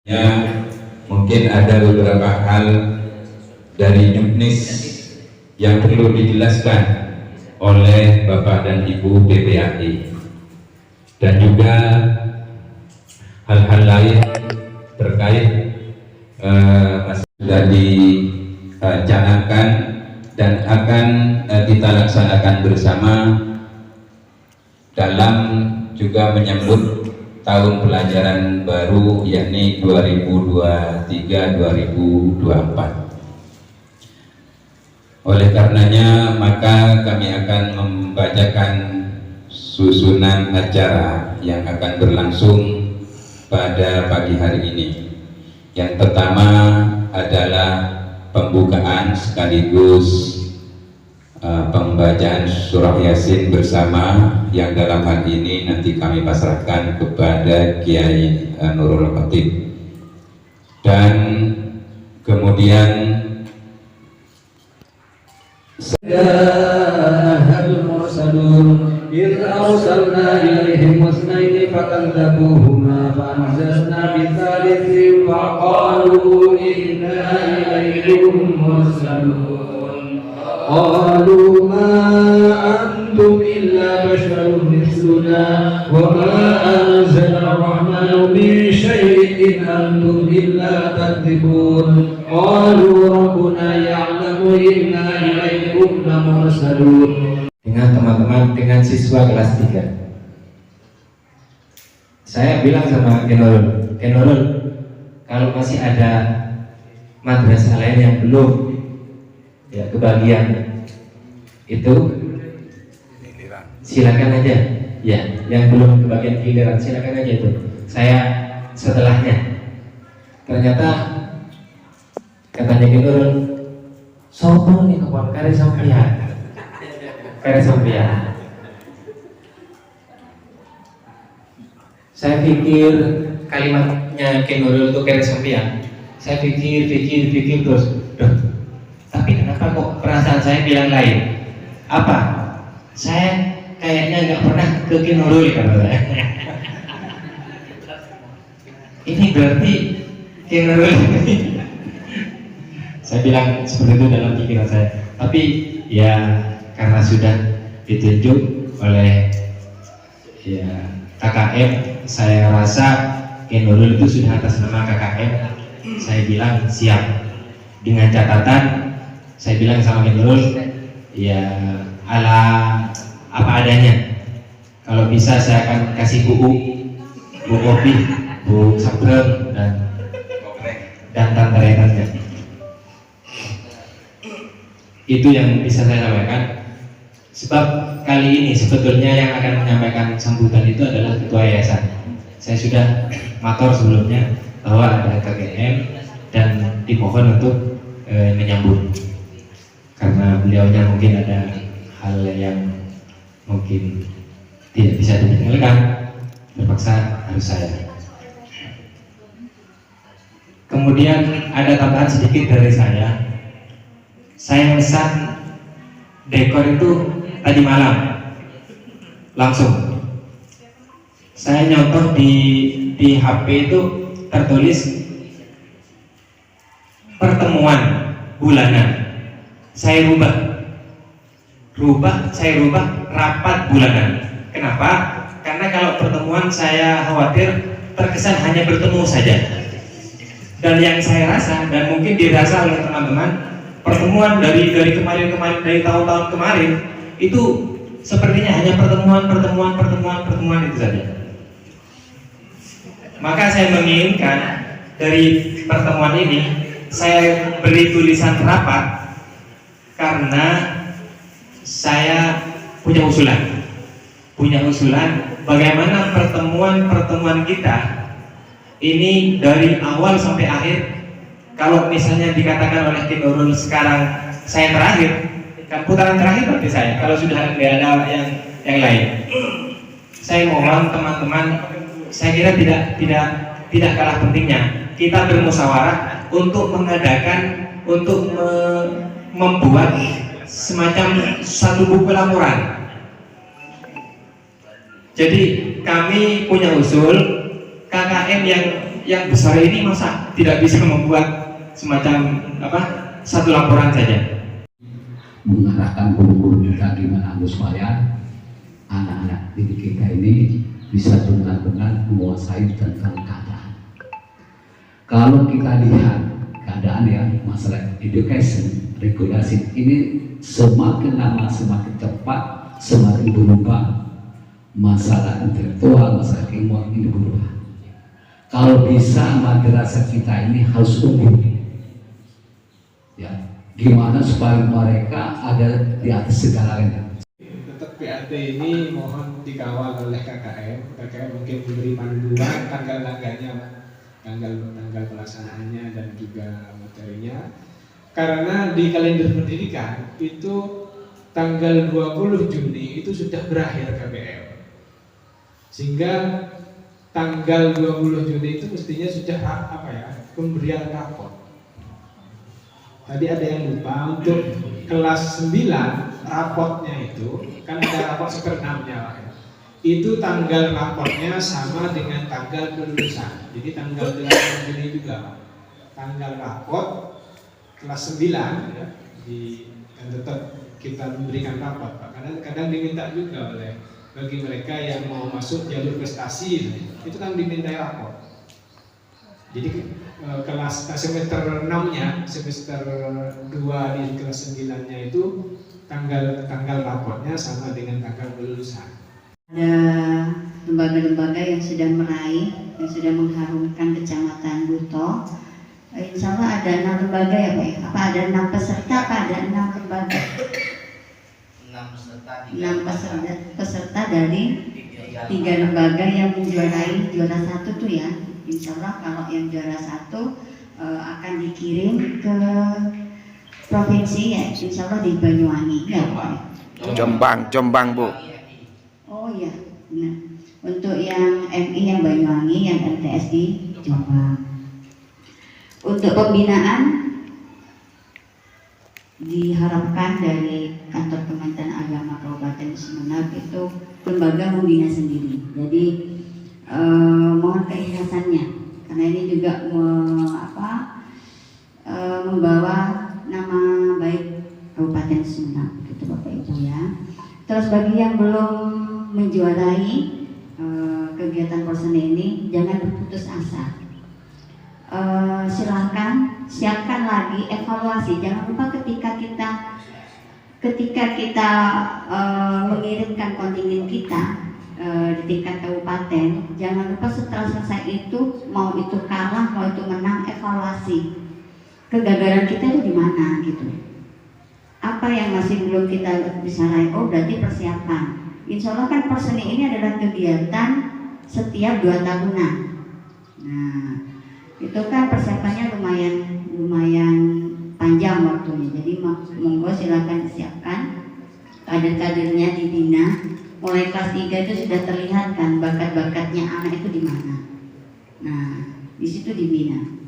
Ya, mungkin ada beberapa hal dari juknis yang perlu dijelaskan oleh Bapak dan Ibu BPAI, dan juga hal-hal lain terkait masih sudah dicanangkan dan akan kita laksanakan bersama dalam juga menyambut tahun pelajaran baru, yakni 2023-2024. Oleh karenanya, maka kami akan membacakan susunan acara yang akan berlangsung pada pagi hari ini. Yang pertama adalah pembukaan sekaligus pembacaan surah Yasin bersama, yang dalam hal ini nanti kami pasrahkan kepada Kiai Nurul Khatib. Dan kemudian قالوا ما أنتم إلا بشر مثلنا وما أنزل الرحمن من شيء إن أنتم إلا تكذبون قالوا ربنا يعلم إنا إليكم لمرسلون. Dengan teman-teman, dengan siswa kelas 3, saya bilang sama Kenurul, kalau masih ada madrasah lain yang belum ya kebagian itu, silakan aja ya, yang belum kebagian giliran silakan aja itu, saya setelahnya. Ternyata katanya gitu, sopo nih kawan kare sampean. Saya pikir kalimatnya Kenurul itu kare sampean. Saya pikir terus, tapi kenapa kok perasaan saya bilang lain? Apa? Saya kayaknya nggak pernah ke Kenurul kata saya. Ini berarti Kenurul. Saya bilang seperti itu dalam pikiran saya. Tapi ya karena sudah ditunjuk oleh ya KKM, saya rasa Kenurul itu sudah atas nama KKM. Saya bilang siap, dengan catatan saya bilang sama Kenurul ya ala apa adanya. Kalau bisa saya akan kasih bu kopi, bu sabrem dan tantaretannya. Itu yang bisa saya sampaikan. Sebab kali ini sebetulnya yang akan menyampaikan sambutan itu adalah ketua yayasan. Saya sudah matur sebelumnya bahwa ada KGM dan dimohon untuk menyambut, karena beliaunya mungkin ada hal yang mungkin tidak bisa ditinggalkan, terpaksa harus saya. Kemudian ada tambahan sedikit dari saya pesan dekor itu tadi malam langsung saya nyontoh di HP itu tertulis pertemuan bulanan. Saya rubah rapat bulanan. Kenapa? Karena kalau pertemuan saya khawatir terkesan hanya bertemu saja. Dan yang saya rasa dan mungkin dirasa oleh teman-teman, pertemuan dari kemarin dari tahun-tahun kemarin itu sepertinya hanya pertemuan itu saja. Maka saya menginginkan dari pertemuan ini saya beri tulisan rapat, karena saya punya usulan bagaimana pertemuan kita ini dari awal sampai akhir. Kalau misalnya dikatakan oleh Kenurul sekarang saya terakhir, kan putaran terakhir berarti saya, kalau sudah nggak ada yang lain. Saya mohon teman-teman, saya kira tidak kalah pentingnya kita bermusyawarah untuk membuat semacam satu buku laporan. Jadi kami punya usul KKM yang yang besar ini masa tidak bisa membuat semacam satu laporan saja? Mengarahkan guru-guru kita gimana supaya anak-anak didik kita ini bisa benar-benar menguasai tentang keadaan. Kalau kita lihat keadaan ya, masalah education, regulasi ini semakin lama semakin cepat, semakin berubah. Masalah intelektual, masalah ilmu ini berubah. Kalau bisa madrasah kita ini harus tumbuh, ya, gimana supaya mereka ada di atas segalanya. Untuk PAT ini mohon dikawal oleh KKM. KKM mungkin memberi panduan tanggal-tanggalnya, tanggal pelaksanaannya dan juga materinya. Karena di kalender pendidikan itu tanggal 20 Juni itu sudah berakhir KPM. Sehingga tanggal 20 Juni itu mestinya sudah pemberian rapor. Tadi ada yang lupa, untuk kelas 9 raportnya itu kan ada raport seperenamnya Pak, ya. Itu tanggal raportnya sama dengan tanggal kelulusan. Jadi tanggal 8 Juni juga Pak. Tanggal raport kelas 9 ya, dan tetap kita memberikan raport Pak. Karena kadang diminta juga bagi mereka yang mau masuk jalur prestasi itu kan diminta raport. Jadi kelas semester 6-nya, semester 2 di kelas 9-nya itu tanggal raportnya sama dengan tanggal kelulusan. Ada lembaga-lembaga yang sudah meraih, yang sudah mengharumkan Kecamatan Buto. Insya Allah ada 6 lembaga ya Pak. Apa ada 6 peserta? Apa ada 6 lembaga? 6 peserta dari 3 lembaga yang menjuarai juara 1 tuh ya. Insya Allah kalau yang juara 1 akan dikirim ke provinsi ya, insya Allah di Banyuwangi ya Pak. Jombang Bu. Oh iya, nah untuk yang MI yang Banyuwangi, yang MTS di Jombang. Untuk pembinaan diharapkan dari kantor Kementerian Agama Kabupaten Sumeneb itu lembaga membina sendiri. Jadi mohon keikhlasannya, karena ini juga membawa nama baik Kabupaten Sumeneb, gitu Bapak Ibu ya. Terus bagi yang belum menjuarai kegiatan perseni ini, jangan berputus asa. Silahkan siapkan lagi evaluasi. Jangan lupa ketika kita mengirimkan kontingen kita di tingkat kabupaten, jangan lupa setelah selesai itu, mau itu kalah mau itu menang, evaluasi kegagalan kita itu di mana gitu. Apa yang masih belum kita bisa raih? Oh berarti persiapan. Insya Allah kan perseni ini adalah kegiatan setiap 2 tahunan. Nah itu kan persiapannya lumayan panjang waktunya. Jadi monggo silakan disiapkan, kader-kadernya dibina. Mulai kelas 3 itu sudah terlihat kan bakat-bakatnya anak itu di mana. Nah di situ dibina.